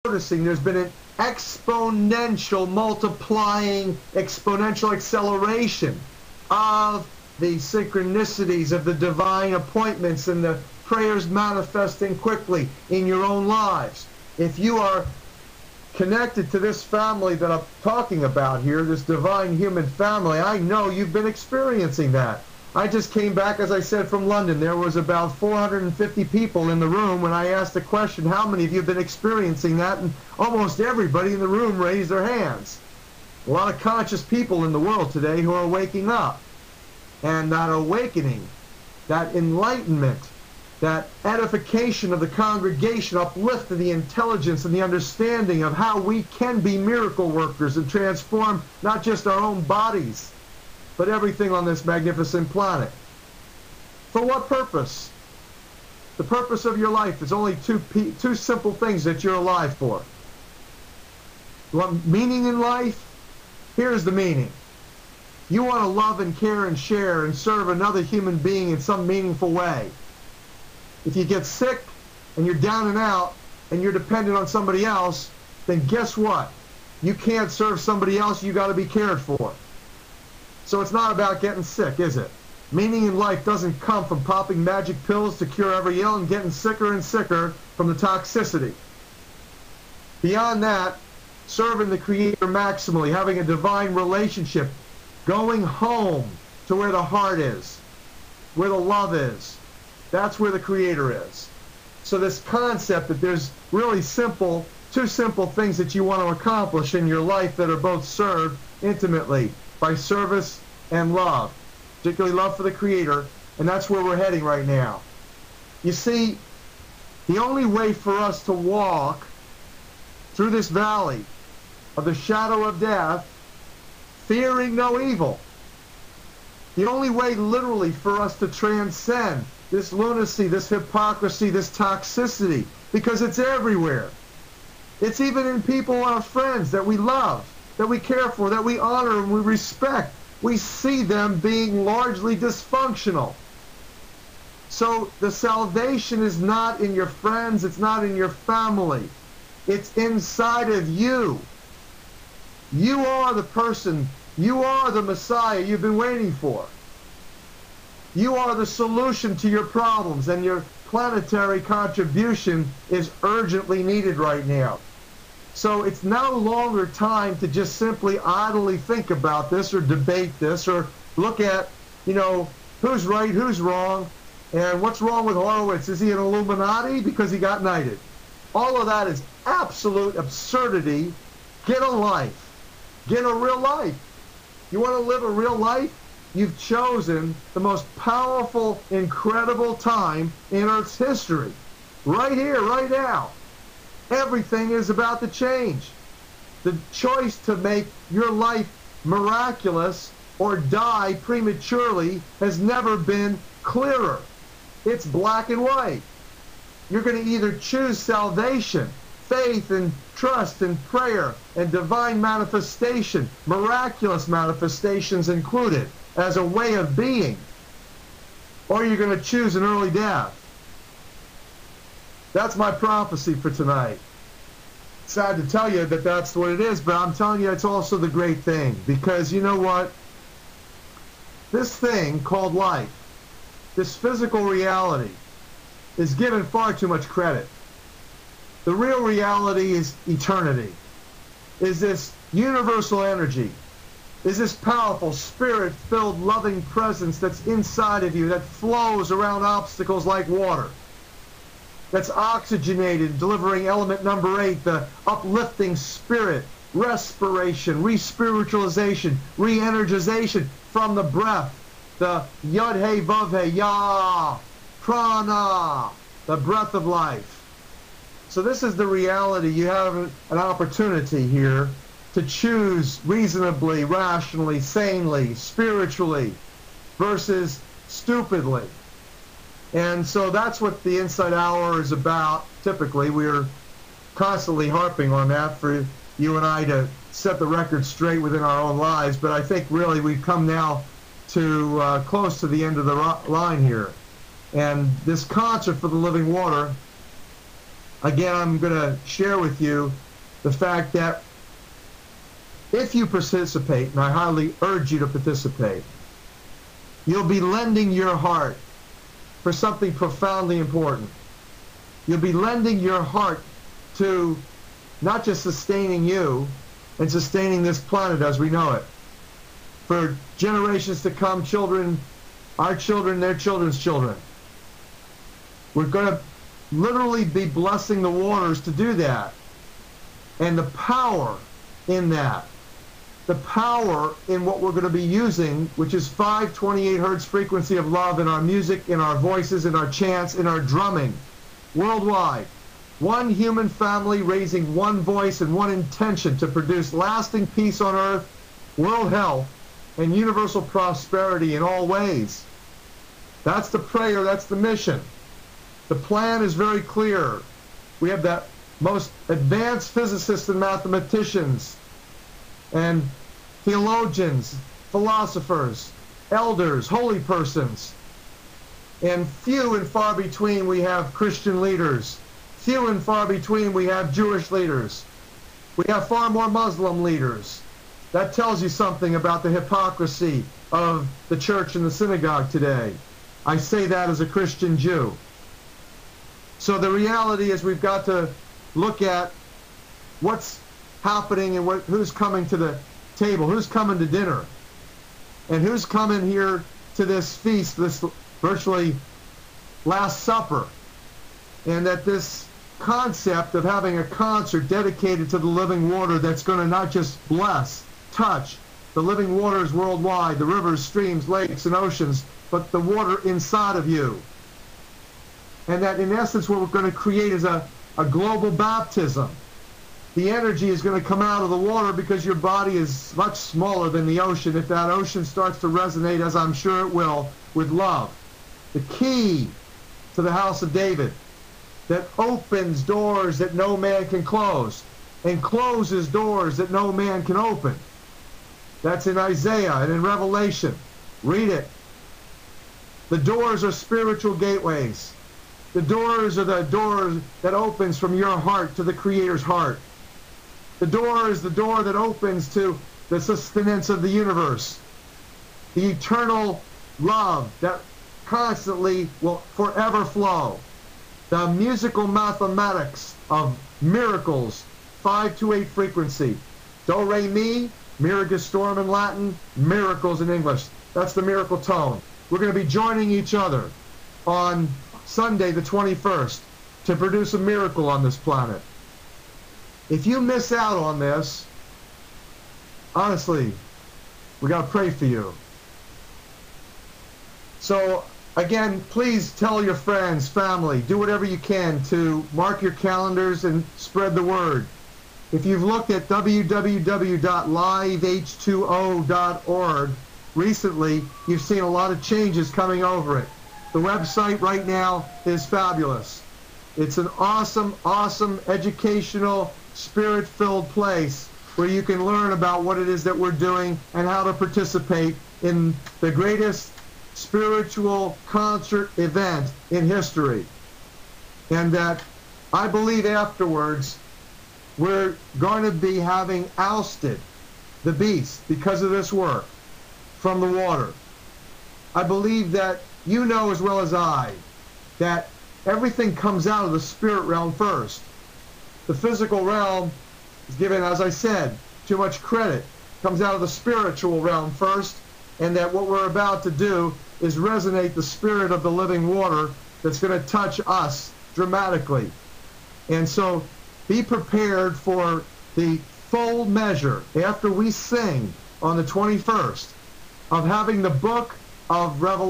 noticing there's been an exponential multiplying, exponential acceleration of the synchronicities of the divine appointments and the prayers manifesting quickly in your own lives. If you are connected to this family that I'm talking about here, this divine human family, I know you've been experiencing that. I just came back, as I said, from London. There was about 450 people in the room when I asked the question, how many of you have been experiencing that? And almost everybody in the room raised their hands. A lot of conscious people in the world today who are waking up. And that awakening, that enlightenment, that edification of the congregation, uplift of the intelligence and the understanding of how we can be miracle workers and transform not just our own bodies, but everything on this magnificent planet. For what purpose? The purpose of your life is only two simple things that you're alive for. You want meaning in life? Here's the meaning. You want to love and care and share and serve another human being in some meaningful way. If you get sick and you're down and out and you're dependent on somebody else, then guess what? You can't serve somebody else. You got to be cared for. So it's not about getting sick, is it? Meaning in life doesn't come from popping magic pills to cure every ill and getting sicker and sicker from the toxicity. Beyond that, serving the Creator maximally, having a divine relationship, going home to where the heart is, where the love is. That's where the Creator is. So this concept that there's really two simple things that you want to accomplish in your life that are both served intimately by service and love, particularly love for the Creator, and that's where we're heading right now. You see, the only way for us to walk through this valley of the shadow of death, fearing no evil, the only way literally for us to transcend this lunacy, this hypocrisy, this toxicity, because it's everywhere. It's even in people, our friends that we love, that we care for, that we honor and we respect. We see them being largely dysfunctional. So the salvation is not in your friends, it's not in your family. It's inside of you. You are the person, you are the Messiah you've been waiting for. You are the solution to your problems, and your planetary contribution is urgently needed right now. So it's no longer time to just simply idly think about this or debate this or look at, who's right, who's wrong, and what's wrong with Horowitz. Is he an Illuminati because he got knighted? All of that is absolute absurdity. Get a life. Get a real life. You want to live a real life? You've chosen the most powerful, incredible time in Earth's history. Right here, right now. Everything is about to change. The choice to make your life miraculous or die prematurely has never been clearer. It's black and white. You're going to either choose salvation, faith and trust and prayer and divine manifestation, miraculous manifestations included, as a way of being, or you're going to choose an early death. That's my prophecy for tonight. Sad to tell you that that's what it is, but I'm telling you it's also the great thing, because you know what? This thing called life, this physical reality, is given far too much credit. The real reality is eternity, is this universal energy, is this powerful, spirit-filled, loving presence that's inside of you, that flows around obstacles like water, that's oxygenated, delivering element number 8, the uplifting spirit, respiration, re-spiritualization, re-energization from the breath, the Yud-Hey Vav-Hey Yah, prana, the breath of life. So this is the reality. You have an opportunity here to choose reasonably, rationally, sanely, spiritually, versus stupidly. And so that's what the Insight Hour is about. Typically, we're constantly harping on that for you and I to set the record straight within our own lives. But I think really we've come now to close to the end of the line here. And this concert for the living water, again, I'm going to share with you the fact that if you participate, and I highly urge you to participate, you'll be lending your heart for something profoundly important. You'll be lending your heart to not just sustaining you and sustaining this planet as we know it, for generations to come, children, our children, their children's children. We're going to literally be blessing the waters to do that. And the power in that, the power in what we're going to be using, which is 528 hertz frequency of love in our music, in our voices, in our chants, in our drumming, worldwide. One human family raising one voice and one intention to produce lasting peace on earth, world health, and universal prosperity in all ways. That's the prayer, that's the mission. The plan is very clear. We have the most advanced physicists and mathematicians and theologians, philosophers, elders, holy persons. And few and far between we have Christian leaders. Few and far between we have Jewish leaders. We have far more Muslim leaders. That tells you something about the hypocrisy of the church and the synagogue today. I say that as a Christian Jew. So the reality is we've got to look at what's happening and who's coming to the table, who's coming to dinner, and who's coming here to this feast, this virtually Last Supper, and that this concept of having a concert dedicated to the living water that's going to not just bless, touch the living waters worldwide, the rivers, streams, lakes, and oceans, but the water inside of you. And that in essence what we're going to create is a global baptism. The energy is going to come out of the water because your body is much smaller than the ocean. If that ocean starts to resonate, as I'm sure it will, with love. The key to the house of David that opens doors that no man can close and closes doors that no man can open. That's in Isaiah and in Revelation. Read it. The doors are spiritual gateways. The doors are the doors that opens from your heart to the Creator's heart. The door is the door that opens to the sustenance of the universe. The eternal love that constantly will forever flow. The musical mathematics of miracles, 528 frequency. Do, re, mi, miragus storm in Latin, miracles in English. That's the miracle tone. We're going to be joining each other on Sunday the 21st to produce a miracle on this planet. If you miss out on this, honestly, we got to pray for you. So again, please tell your friends, family, do whatever you can to mark your calendars and spread the word. If you've looked at www.liveh2o.org recently, you've seen a lot of changes coming over it. The website right now is fabulous. It's an awesome, awesome educational, spirit-filled place where you can learn about what it is that we're doing and how to participate in the greatest spiritual concert event in history. And that I believe afterwards we're going to be having ousted the beast because of this work from the water. I believe that you know as well as I that everything comes out of the spirit realm first. The physical realm is given, as I said, too much credit. Comes out of the spiritual realm first, and that what we're about to do is resonate the spirit of the living water that's going to touch us dramatically. And so be prepared for the full measure after we sing on the 21st of having the book of Revelation